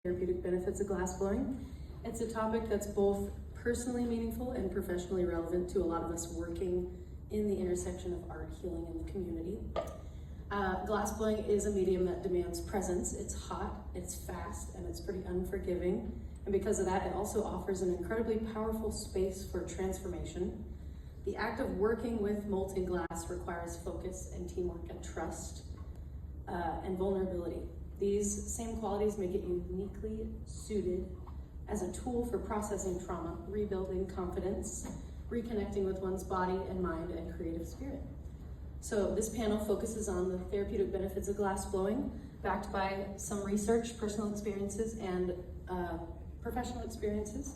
Therapeutic benefits of glassblowing. It's a topic that's both personally meaningful and professionally relevant to a lot of us working in the intersection of art, healing, and the community. Glassblowing is a medium that demands presence. It's hot, it's fast, and it's pretty unforgiving. And because of that, it also offers an incredibly powerful space for transformation. The act of working with molten glass requires focus and teamwork and trust and vulnerability. These same qualities make it uniquely suited as a tool for processing trauma, rebuilding confidence, reconnecting with one's body and mind and creative spirit. So this panel focuses on the therapeutic benefits of glassblowing, backed by some research, personal experiences, and professional experiences.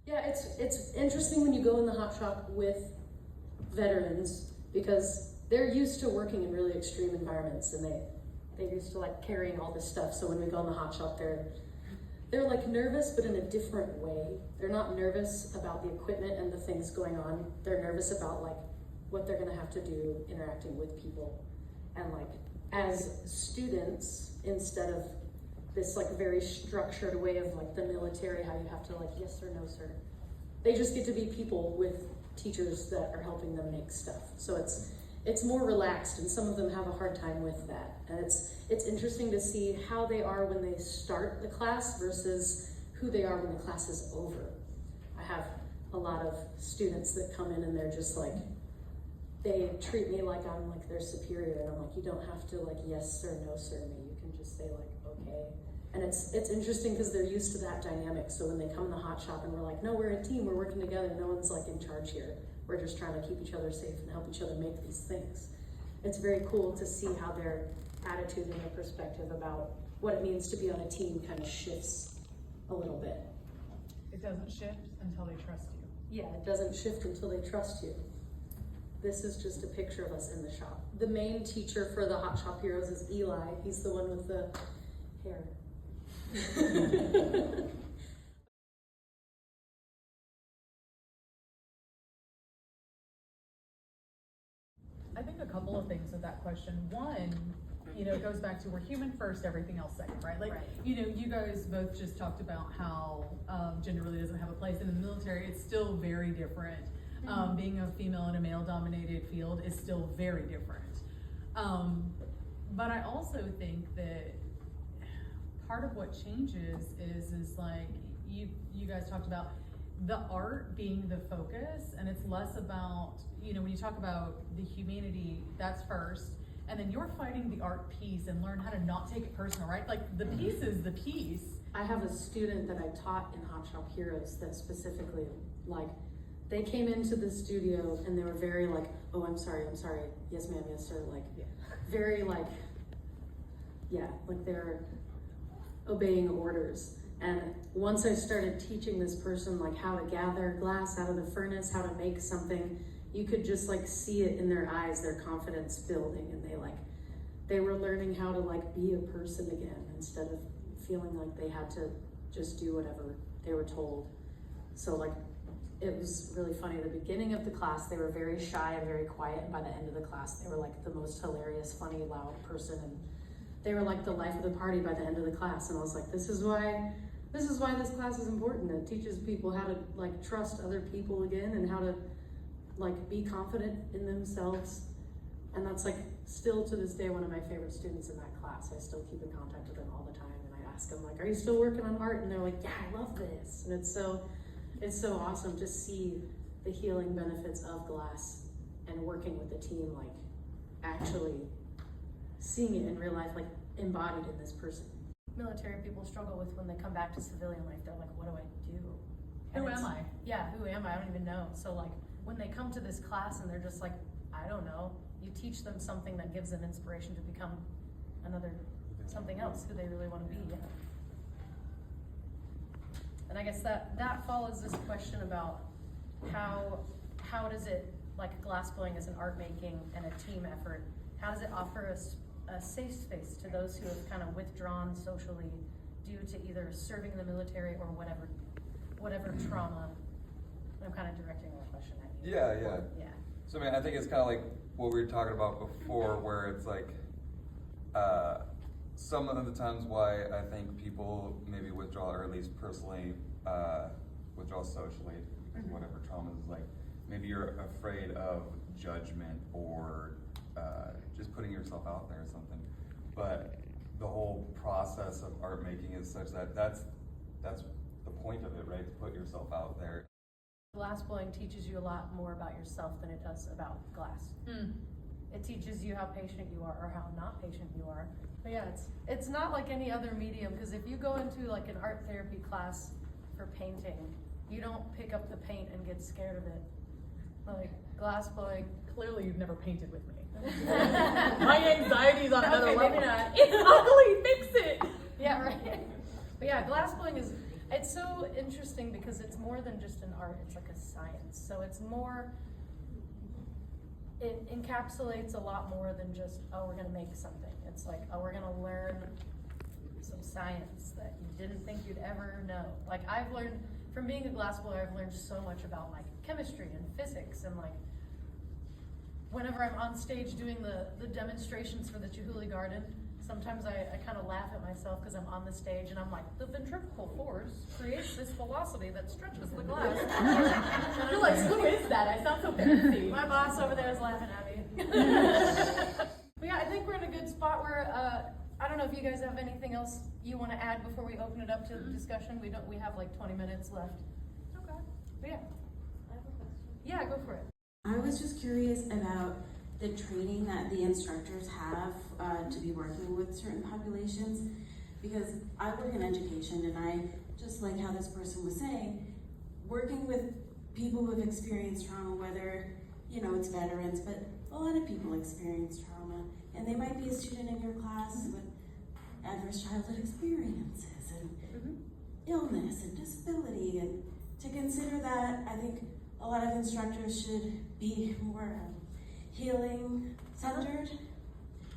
Yeah, it's interesting when you go in the hot shop with veterans because they're used to working in really extreme environments, and they're used to like carrying all this stuff. So when we go in the hot shop, they're like nervous, but in a different way. They're not nervous about the equipment and the things going on. They're nervous about like what they're gonna have to do interacting with people. And like as students, instead of this like very structured way of like the military, how you have to like yes or no sir, they just get to be people with teachers that are helping them make stuff. So it's more relaxed, and some of them have a hard time with that. And it's interesting to see how they are when they start the class versus who they are when the class is over. I have a lot of students that come in and they're just like, they treat me like I'm like their superior, and I'm like, you don't have to like yes sir, no sir me. You can just say like, okay. And it's interesting because they're used to that dynamic. So when they come in the hot shop and we're like, no, we're a team, we're working together, no one's like in charge here. We're just trying to keep each other safe and help each other make these things. It's very cool to see how their attitude and their perspective about what it means to be on a team kind of shifts a little bit. It doesn't shift until they trust you. Yeah, it doesn't shift until they trust you. This is just a picture of us in the shop. The main teacher for the Hot Shop Heroes is Eli. He's the one with the hair. I think a couple of things with that question. One, it goes back to we're human first, everything else second, right? Like, right. You guys both just talked about how gender really doesn't have a place in the military. It's still very different. Mm-hmm. Being a female in a male-dominated field is still very different. But I also think that part of what changes is like you guys talked about the art being the focus, and it's less about, when you talk about the humanity, that's first, and then you're fighting the art piece and learn how to not take it personal, right? Like the piece is the piece. I have a student that I taught in Hot Shop Heroes that specifically, like, they came into the studio and they were very like, oh, I'm sorry, yes ma'am, yes sir, like, yeah. Very like, yeah, like they're obeying orders. And once I started teaching this person like how to gather glass out of the furnace, how to make something, you could just like see it in their eyes, their confidence building, and they were learning how to like be a person again instead of feeling like they had to just do whatever they were told. So like, it was really funny. At the beginning of the class, they were very shy and very quiet, and by the end of the class, they were like the most hilarious, funny, loud person, and they were like the life of the party by the end of the class. And I was like, this is why this class is important. It teaches people how to like trust other people again and how to like be confident in themselves. And that's like still to this day one of my favorite students in that class. I still keep in contact with them all the time, and I ask them like, are you still working on art? And they're like, yeah, I love this. And it's so awesome to see the healing benefits of glass and working with the team, like actually seeing it in real life, like embodied in this person. Military people struggle with when they come back to civilian life. They're like, what do I do? Who am I? Yeah, who am I? I don't even know. So like when they come to this class and they're just like, I don't know, you teach them something that gives them inspiration to become something else, who they really want to be. Yeah. And I guess that follows this question about how does it, like glassblowing as an art making and a team effort, how does it offer us a safe space to those who have kind of withdrawn socially due to either serving in the military or whatever trauma? I'm kind of directing that question at you. Yeah. So I mean, I think it's kind of like what we were talking about before, where it's like some of the times why I think people maybe withdraw, or at least personally withdraw socially, because whatever trauma is like, maybe you're afraid of judgment or just putting yourself out there or something. But the whole process of art making is such that that's the point of it, right? To put yourself out there. Glass blowing teaches you a lot more about yourself than it does about glass. It teaches you how patient you are or how not patient you are. But yeah, it's not like any other medium, because if you go into like an art therapy class for painting, you don't pick up the paint and get scared of it. Like glass blowing. Clearly you've never painted with me. My anxiety's on another Okay, level. maybe not. It's ugly, fix it! Yeah, right. But yeah, glass blowing it's so interesting because it's more than just an art, it's like a science. So it's more, it encapsulates a lot more than just, oh, we're gonna make something. It's like, oh, we're gonna learn some science that you didn't think you'd ever know. Like I've learned, from being a glass blower, I've learned so much about like chemistry and physics, and like, whenever I'm on stage doing the demonstrations for the Chihuly Garden, sometimes I kind of laugh at myself because I'm on the stage and I'm like, the ventricular force creates this velocity that stretches the glass. And You're like, who is that? I sound so fancy. my boss over there is laughing at me. But yeah, I think we're in a good spot where, I don't know if you guys have anything else you want to add before we open it up to the discussion. We have like 20 minutes left. Okay. But yeah. I have a question. Yeah, go for it. I was just curious about the training that the instructors have to be working with certain populations, because I work in education, and I, just like how this person was saying, working with people who have experienced trauma, whether, it's veterans, but a lot of people experience trauma, and they might be a student in your class with adverse childhood experiences and illness and disability, and to consider that, I think a lot of instructors should be more healing centered.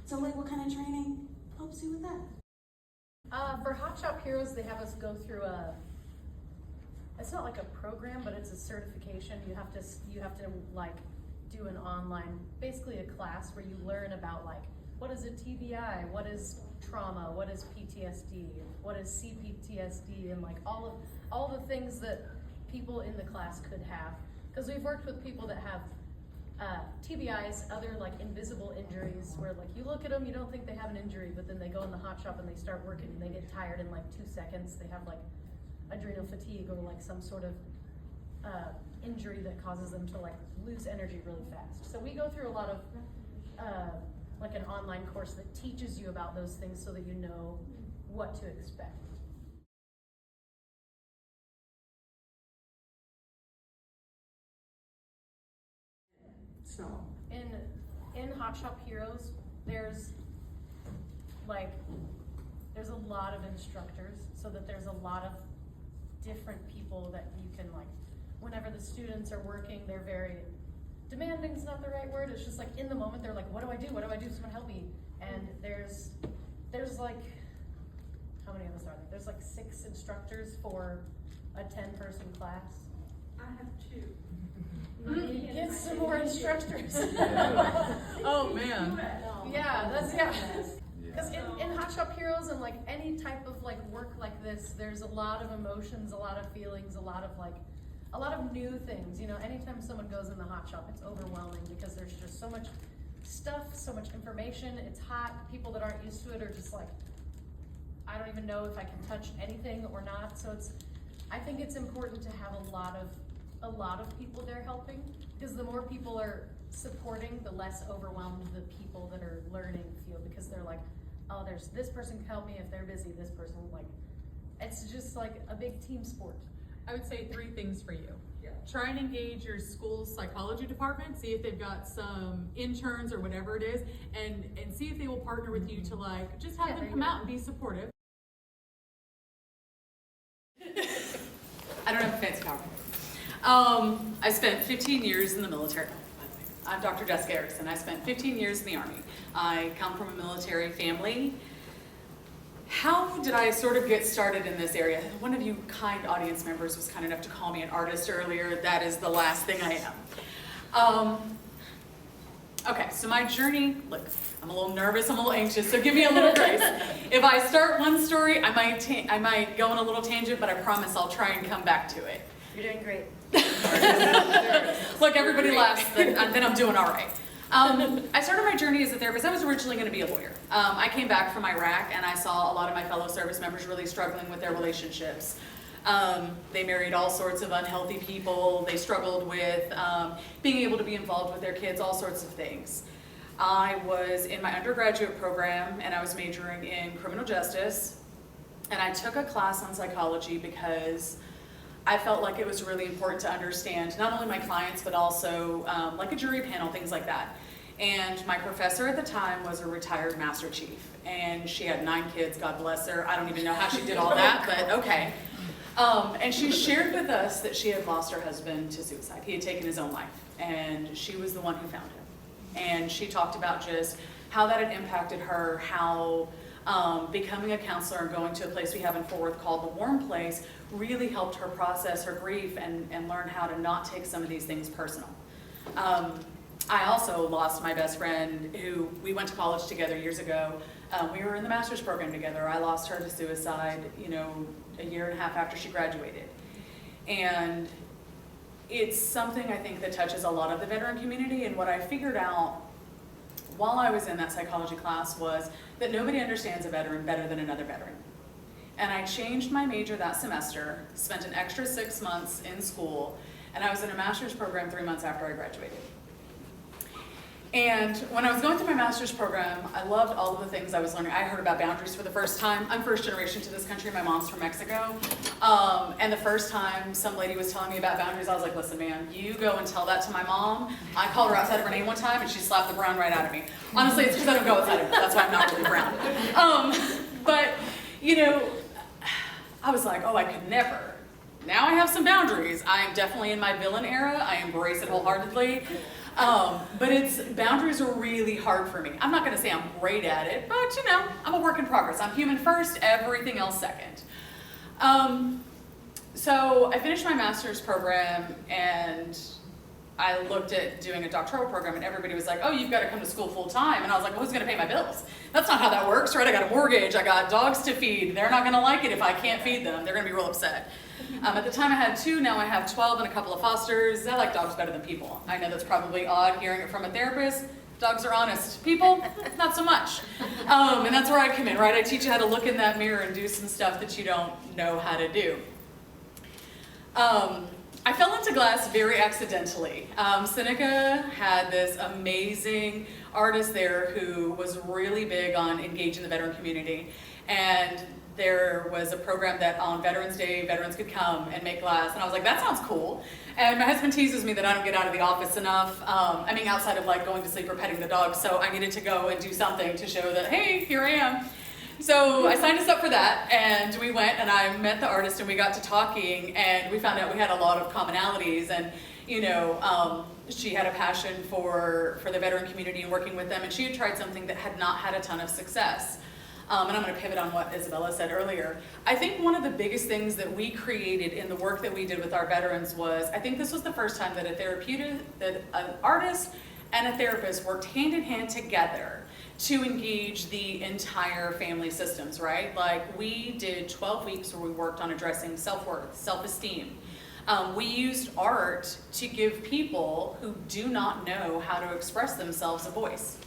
So like, what kind of training helps you with that? For Hot Shop Heroes, they have us go through it's not like a program, but it's a certification. You have to like do an online, basically a class where you learn about like, what is a TBI, what is trauma, what is PTSD, what is CPTSD, and like all the things that people in the class could have. Because we've worked with people that have TBIs, other like invisible injuries, where like you look at them, you don't think they have an injury, but then they go in the hot shop and they start working and they get tired in like 2 seconds. They have like adrenal fatigue or like some sort of injury that causes them to like lose energy really fast. So we go through a lot of like an online course that teaches you about those things so that you know what to expect. So, In Hot Shop Heroes, there's a lot of instructors, so that there's a lot of different people that you can like, whenever the students are working, they're very, demanding is not the right word, it's just like in the moment, they're like, what do I do, someone help me. And there's like, how many of us are there? There's like 6 instructors for a 10-person class. I have 2. Get some more instructors. Oh man. Yeah. Because in Hot Shop Heroes and like any type of like work like this, there's a lot of emotions, a lot of feelings, a lot of new things. Anytime someone goes in the hot shop, it's overwhelming because there's just so much stuff, so much information. It's hot. People that aren't used to it are just like, I don't even know if I can touch anything or not. So I think it's important to have a lot of people there helping, because the more people are supporting, the less overwhelmed the people that are learning feel, because they're like, oh, there's this person can help me if they're busy, this person, like, it's just like a big team sport. I would say 3 things for you. Yeah. Try and engage your school's psychology department, see if they've got some interns or whatever it is, and see if they will partner with you to like, just have them come out and be supportive. I don't have a fancy PowerPoint. I spent 15 years in the military. I'm Dr. Jessica Erickson. I spent 15 years in the Army. I come from a military family. How did I sort of get started in this area? One of you kind audience members was kind enough to call me an artist earlier. That is the last thing I am. Okay, so my journey, look, I'm a little nervous, I'm a little anxious, so give me a little grace. If I start one story, I might go on a little tangent, but I promise I'll try and come back to it. You're doing great. Look, everybody laughs, then I'm doing all right. I started my journey as a therapist. I was originally going to be a lawyer. I came back from Iraq, and I saw a lot of my fellow service members really struggling with their relationships. They married all sorts of unhealthy people. They struggled with being able to be involved with their kids, all sorts of things. I was in my undergraduate program, and I was majoring in criminal justice, and I took a class on psychology because I felt like it was really important to understand not only my clients, but also like a jury panel, things like that. And my professor at the time was a retired master chief, and she had 9 kids, God bless her. I don't even know how she did all that, but okay. And she shared with us that she had lost her husband to suicide. He had taken his own life, and she was the one who found him. And she talked about just how that had impacted her, how becoming a counselor and going to a place we have in Fort Worth called the Warm Place really helped her process her grief and learn how to not take some of these things personal. I also lost my best friend who we went to college together years ago. We were in the master's program together. I lost her to suicide, you know, a year and a half after she graduated. And it's something I think that touches a lot of the veteran community, and what I figured out while I was in that psychology class was that nobody understands a veteran better than another veteran. And I changed my major that semester, spent an extra 6 months in school, and I was in a master's program 3 months after I graduated. And when I was going through my master's program, I loved all of the things I was learning. I heard about boundaries for the first time. I'm first generation to this country. My mom's from Mexico. And the first time some lady was telling me about boundaries, I was like, listen, man, you go and tell that to my mom. I called her outside of her name one time, and she slapped the brown right out of me. Honestly, it's because I don't go outside of her. That's why I'm not really brown. But, you know, I was like, oh, I could never. Now I have some boundaries. I am definitely in my villain era. I embrace it wholeheartedly. But boundaries are really hard for me. I'm not going to say I'm great at it, but you know, I'm a work in progress. I'm human first, everything else second. So I finished my master's program, and I looked at doing a doctoral program, and everybody was like, oh, you've got to come to school full time. And I was like, well, who's going to pay my bills? That's not how that works, right? I got a mortgage, I got dogs to feed. They're not going to like it if I can't feed them. They're going to be real upset. At the time I had 2, now I have 12 and a couple of fosters. I like dogs better than people. I know that's probably odd hearing it from a therapist. Dogs are honest. People, not so much. And that's where I come in, right? I teach you how to look in that mirror and do some stuff that you don't know how to do. I fell into glass very accidentally. Seneca had this amazing artist there who was really big on engaging the veteran community. And there was a program that on Veterans Day, veterans could come and make glass. And I was like, that sounds cool. And my husband teases me that I don't get out of the office enough. I mean, outside of like going to sleep or petting the dog. So I needed to go and do something to show that, hey, here I am. So I signed us up for that, and we went, and I met the artist, and we got to talking, and we found out we had a lot of commonalities. And you know, she had a passion for the veteran community and working with them, and she had tried something that had not had a ton of success. And I'm going to pivot on what Isabella said earlier. I think one of the biggest things that we created in the work that we did with our veterans was, I think this was the first time that that an artist and a therapist worked hand in hand together to engage the entire family systems, right? Like we did 12 weeks where we worked on addressing self-worth, self-esteem. We used art to give people who do not know how to express themselves a voice.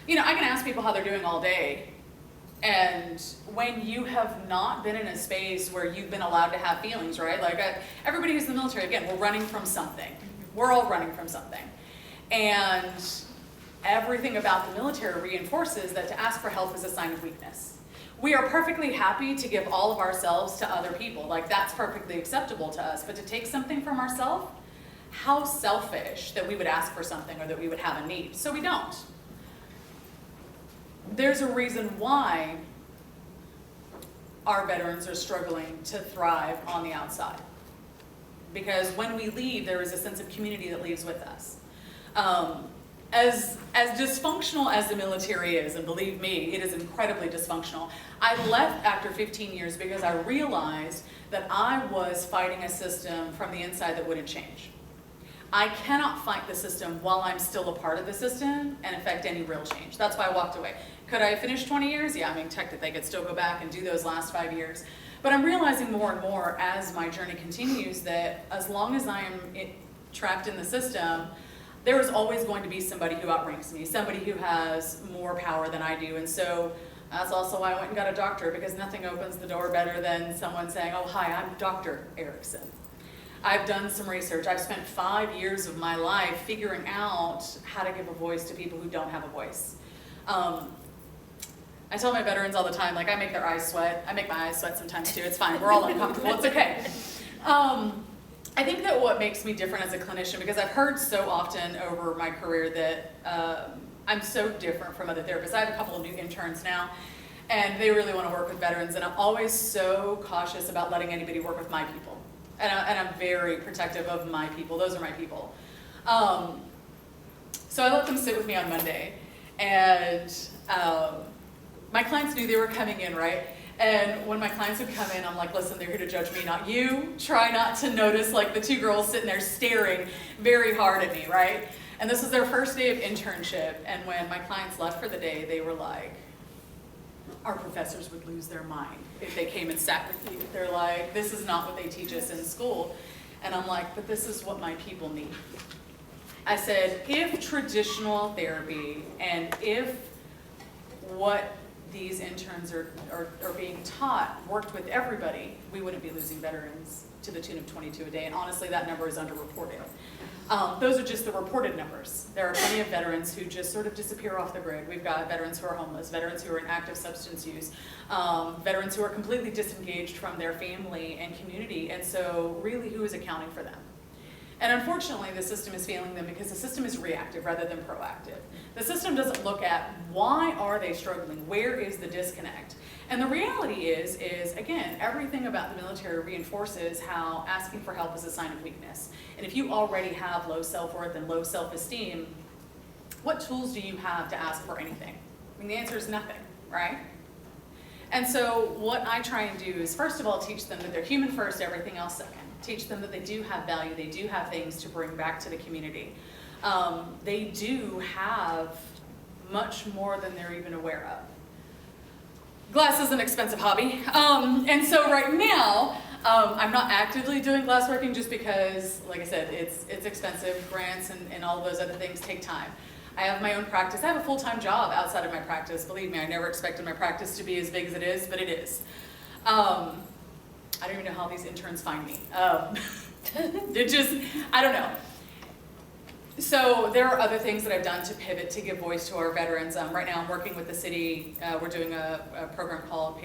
You know, I can ask people how they're doing all day, and when you have not been in a space where you've been allowed to have feelings, right? Like everybody who's in the military, again, we're running from something. We're all running from something. And everything about the military reinforces that to ask for help is a sign of weakness. We are perfectly happy to give all of ourselves to other people. Like that's perfectly acceptable to us. But to take something from ourselves, how selfish that we would ask for something or that we would have a need. So we don't. There's a reason why our veterans are struggling to thrive on the outside. Because when we leave, there is a sense of community that leaves with us. As dysfunctional as the military is, and believe me, it is incredibly dysfunctional, I left after 15 years because I realized that I was fighting a system from the inside that wouldn't change. I cannot fight the system while I'm still a part of the system and affect any real change. That's why I walked away. Could I finish 20 years? Yeah, I mean, technically I could still go back and do those last 5 years. But I'm realizing more and more as my journey continues that as long as I am trapped in the system, there is always going to be somebody who outranks me, somebody who has more power than I do. And so that's also why I went and got a doctor, because nothing opens the door better than someone saying, oh, hi, I'm Dr. Erickson. I've done some research. I've spent 5 years of my life figuring out how to give a voice to people who don't have a voice. I tell my veterans all the time, like, I make their eyes sweat. I make my eyes sweat sometimes too. It's fine. We're all uncomfortable. It's okay. I think that what makes me different as a clinician, because I've heard so often over my career that I'm so different from other therapists. I have a couple of new interns now, and they really want to work with veterans, and I'm always so cautious about letting anybody work with my people. And I'm very protective of my people. Those are my people. So I let them sit with me on Monday, and my clients knew they were coming in, right? And when my clients would come in, I'm like, listen, they're here to judge me, not you. Try not to notice like the two girls sitting there staring very hard at me, right? And this was their first day of internship. And when my clients left for the day, they were like, our professors would lose their mind if they came and sat with you. They're like, this is not what they teach us in school. And I'm like, but this is what my people need. I said, if traditional therapy and if what these interns are being taught worked with everybody, we wouldn't be losing veterans to the tune of 22 a day. And honestly, that number is underreported. Those are just the reported numbers. There are plenty of veterans who just sort of disappear off the grid. We've got veterans who are homeless, veterans who are in active substance use, veterans who are completely disengaged from their family and community. And so really, who is accounting for them? And unfortunately, the system is failing them because the system is reactive rather than proactive. The system doesn't look at why are they struggling, where is the disconnect? And the reality is again, everything about the military reinforces how asking for help is a sign of weakness. And if you already have low self-worth and low self-esteem, what tools do you have to ask for anything? I mean, the answer is nothing, right? And so what I try and do is, first of all, teach them that they're human first, everything else second. Teach them that they do have value, they do have things to bring back to the community. They do have much more than they're even aware of. Glass is an expensive hobby, and so right now, I'm not actively doing glassworking just because, like I said, it's expensive. Grants and all of those other things take time. I have my own practice. I have a full-time job outside of my practice. Believe me, I never expected my practice to be as big as it is, but it is. I don't even know how these interns find me. I don't know. So there are other things that I've done to pivot to give voice to our veterans. Right now I'm working with the city. We're doing a program called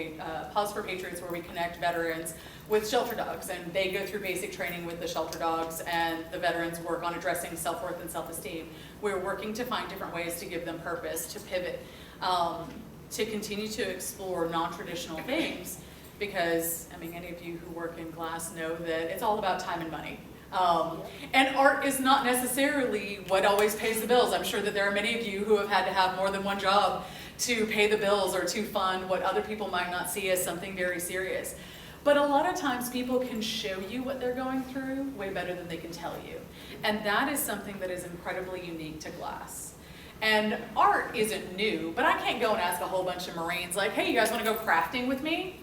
Pause for Patriots, where we connect veterans with shelter dogs, and they go through basic training with the shelter dogs, and the veterans work on addressing self-worth and self-esteem. We're working to find different ways to give them purpose, to pivot, to continue to explore non-traditional things, because, I mean, any of you who work in glass know that it's all about time and money. And art is not necessarily what always pays the bills. I'm sure that there are many of you who have had to have more than one job to pay the bills or to fund what other people might not see as something very serious. But a lot of times people can show you what they're going through way better than they can tell you. And that is something that is incredibly unique to glass. And art isn't new, but I can't go and ask a whole bunch of Marines like, hey, you guys want to go crafting with me?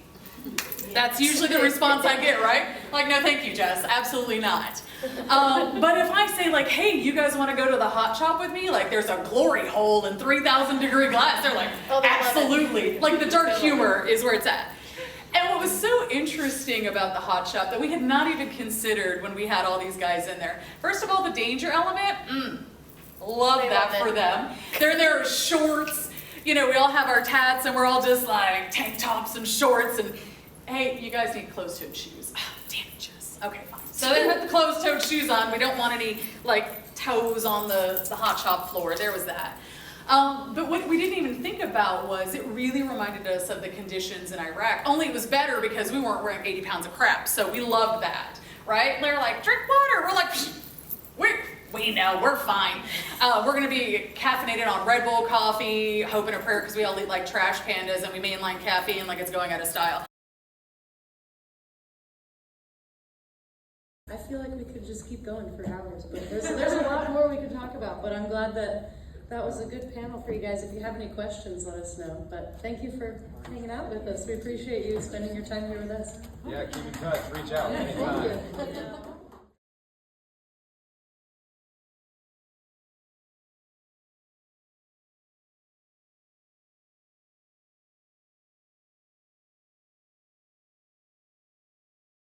That's usually the response I get, right? Like, no, thank you, Jess. Absolutely not. But if I say, like, hey, you guys want to go to the hot shop with me? Like, there's a glory hole in 3,000 degree glass. They're like, Oh, they love it. absolutely. Like, the dark humor is where it's at. And what was so interesting about the hot shop that we had not even considered when we had all these guys in there. First of all, the danger element, love They that love for it. them. They're in their shorts. You know, we all have our tats and we're all just like tank tops and shorts and, hey, you guys need closed-toed shoes. Oh, damn it, Jess. Okay, fine. So they put the closed-toed shoes on. We don't want any, like, toes on the hot shop floor. There was that. But what we didn't even think about was it really reminded us of the conditions in Iraq. Only it was better because we weren't wearing 80 pounds of crap, so we loved that, right? They're like, drink water. We're like, we know, we're fine. We're gonna be caffeinated on Red Bull coffee, hope and a prayer, because we all eat like trash pandas and we mainline caffeine like it's going out of style. I feel like we could just keep going for hours, but there's a lot more we could talk about, but I'm glad that was a good panel for you guys. If you have any questions, let us know. But thank you for hanging out with us. We appreciate you spending your time here with us. Yeah, keep in touch, reach out Thank anytime. you.